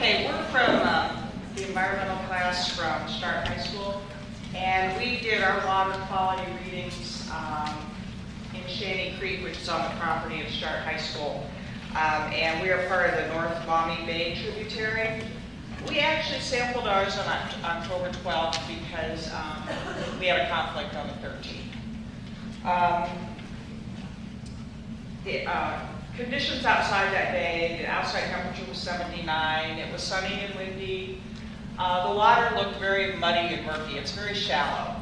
Okay, we're from the environmental class from Start High School, and we did our water quality readings in Shantee Creek, which is on the property of Start High School. And we are part of the North Maumee Bay tributary. We actually sampled ours on October 12th because we had a conflict on the 13th. The conditions outside that day, the outside temperature was 79, it was sunny and windy. The water looked very muddy and murky, it's very shallow.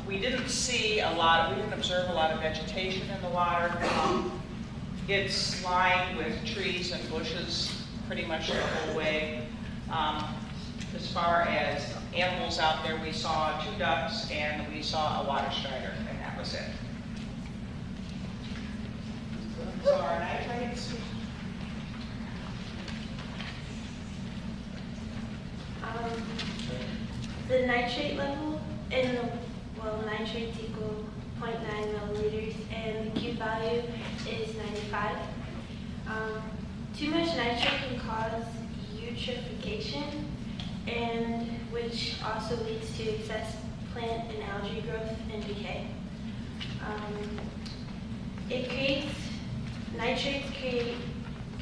We didn't observe a lot of vegetation in the water. It's lined with trees and bushes pretty much the whole way. As far as animals out there, we saw 2 ducks and we saw a water strider, and that was it. So our nitrates. The nitrate level in the, nitrates equal 0.9 milliliters, and the Q value is 95. Too much nitrate can cause eutrophication, and which also leads to excess plant and algae growth and decay. Nitrates create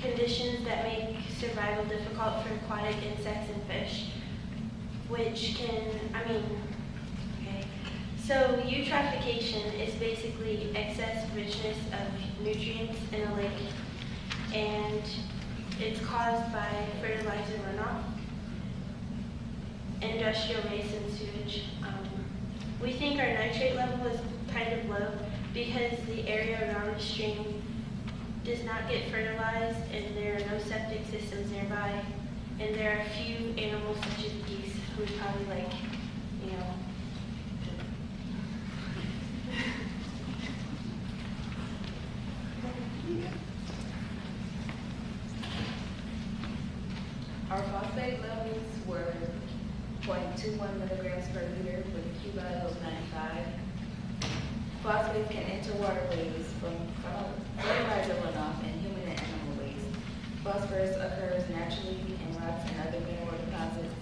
conditions that make survival difficult for aquatic insects and fish, which can, So eutrophication is basically excess richness of nutrients in a lake, and it's caused by fertilizer runoff, industrial waste, and sewage. We think our nitrate level is kind of low because the area around the stream does not get fertilized, and there are no septic systems nearby, and there are a few animals such as geese who would probably like, Our phosphate levels were 0.21 milligrams per liter with a Q value of 95. Phosphates can enter waterways from fertilizer runoff and human and animal waste. Phosphorus occurs naturally in rocks and other mineral deposits.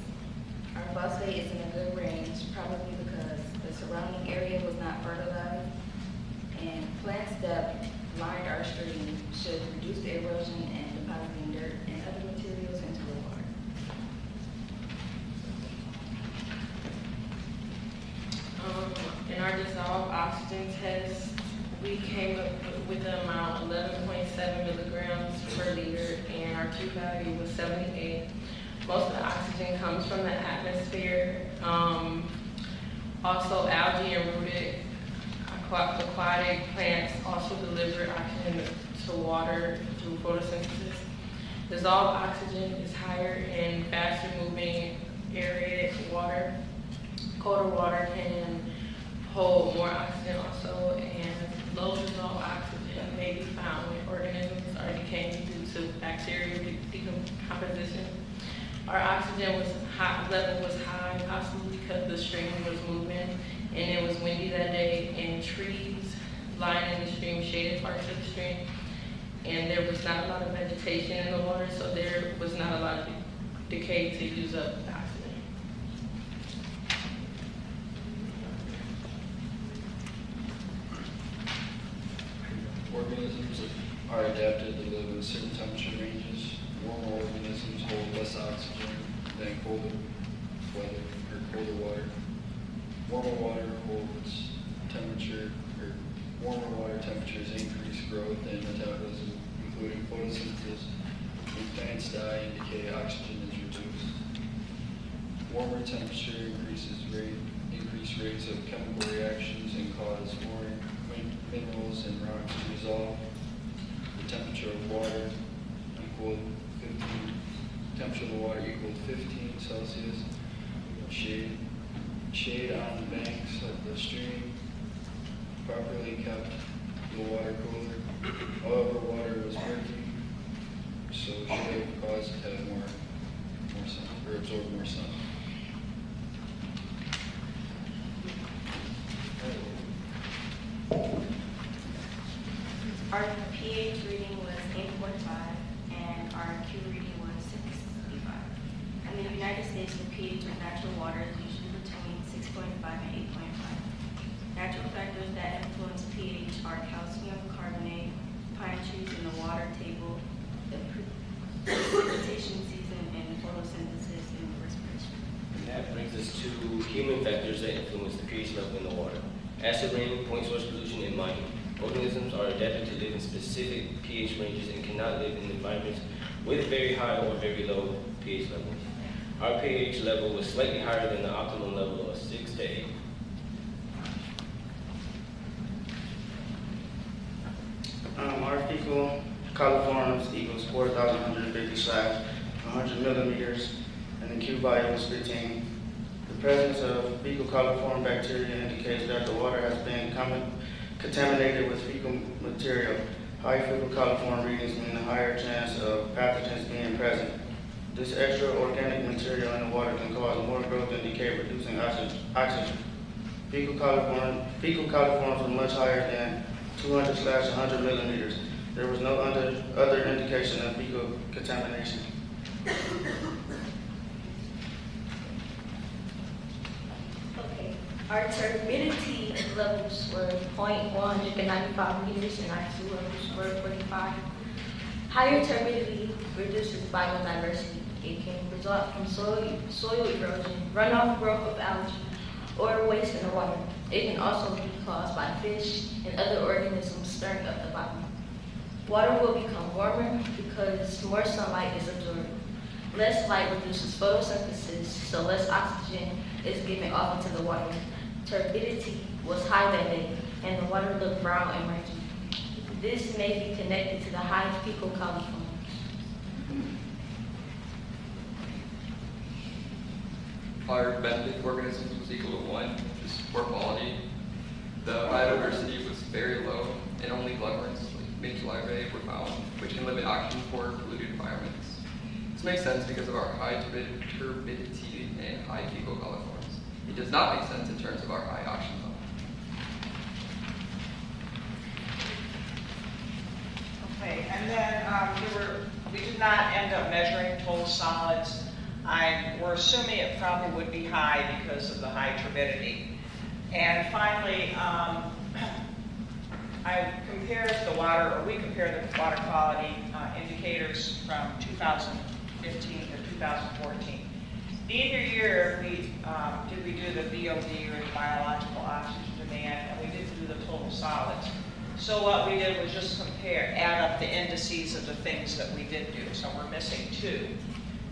Our phosphate is in a good range, probably because the surrounding area was not fertilized, and plants that lined our stream should reduce the erosion and depositing dirt and other materials into the water. In our dissolved oxygen test, we came up with the amount 11.7 milligrams per liter, and our Q value was 78. Most of the oxygen comes from the atmosphere. Also, algae and rooted aquatic plants also deliver oxygen to water through photosynthesis. Dissolved oxygen is higher in faster moving aerated water. Colder water can hold more oxygen also, and low dissolved oxygen may be found when organisms are decaying due to bacterial decomposition. Our oxygen level was high, possibly because the stream was moving and it was windy that day, and trees lining the stream shaded parts of the stream, and there was not a lot of vegetation in the water, so there was not a lot of decay to use up the oxygen. Organisms are adapted to live in certain temperature ranges. Warmer organisms hold less oxygen than colder weather or colder water. Warmer water temperatures increase growth and metabolism, including photosynthesis. When plants die and decay, oxygen is reduced. Warmer temperature increase rates of chemical reactions and cause more minerals and rocks to dissolve. The temperature of the water equaled 15 Celsius. Shade on the banks of the stream properly kept the water cooler. However, water was murky, so should have caused it to have more sun, or absorb more sun. our pH reading was 8.5, and our Q reading was 6. states the pH of natural water is usually between 6.5 and 8.5. Natural factors that influence pH are calcium carbonate, pine trees in the water table, the precipitation season, and photosynthesis and respiration. And that brings us to human factors that influence the pH level in the water. Acid rain, point source pollution, and mining. Organisms are adapted to live in specific pH ranges and cannot live in environments with very high or very low pH levels. Our pH level was slightly higher than the optimum level of 6 to 8. Our fecal coliforms equals 4,150/100 millimeters, and the Q value is 15. The presence of fecal coliform bacteria indicates that the water has been contaminated with fecal material. High fecal coliform readings mean a higher chance of pathogens being present. This extra organic material in the water can cause more growth and decay, reducing oxygen. Fecal coliforms were much higher than 200/100 millimeters. There was no other indication of fecal contamination. Okay, our turbidity levels were 0.195 meters and our sea levels were 45. Higher turbidity reduces biodiversity. It can result from soil erosion, runoff growth of algae, or waste in the water. It can also be caused by fish and other organisms stirring up the bottom. Water will become warmer because more sunlight is absorbed. Less light reduces photosynthesis, so less oxygen is given off into the water. Turbidity was high that day, and the water looked brown and murky. This may be connected to the high fecal coliform. Our benthic organisms was equal to 1, which is poor quality. The biodiversity was very low, and only bloodworms, like midge larvae, were found, which can live in oxygen-poor, polluted environments. This makes sense because of our high turbidity and high fecal coliforms. It does not make sense in terms of our high oxygen level. Okay, and then we did not end up measuring total solids. We're assuming it probably would be high because of the high turbidity. And finally, we compared the water quality indicators from 2015 to 2014. Neither year did we do the BOD or the biological oxygen demand, and we didn't do the total solids. So what we did was just add up the indices of the things that we did do. So we're missing 2.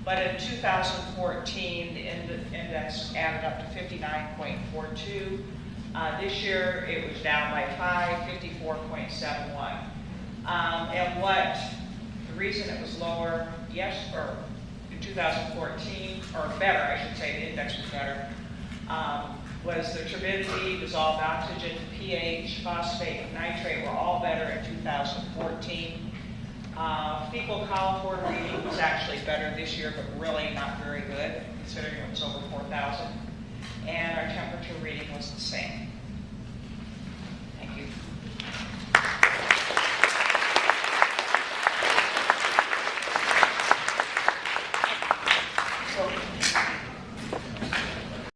But in 2014, the index added up to 59.42. This year, it was down by 5, 54.71. And the reason it was lower, in 2014, or better, I should say, the index was better, was the turbidity, dissolved oxygen, pH, phosphate, and nitrate were all better in 2014. Fecal coliform reading was actually better this year, but really not very good, considering it was over 4,000. And our temperature reading was the same.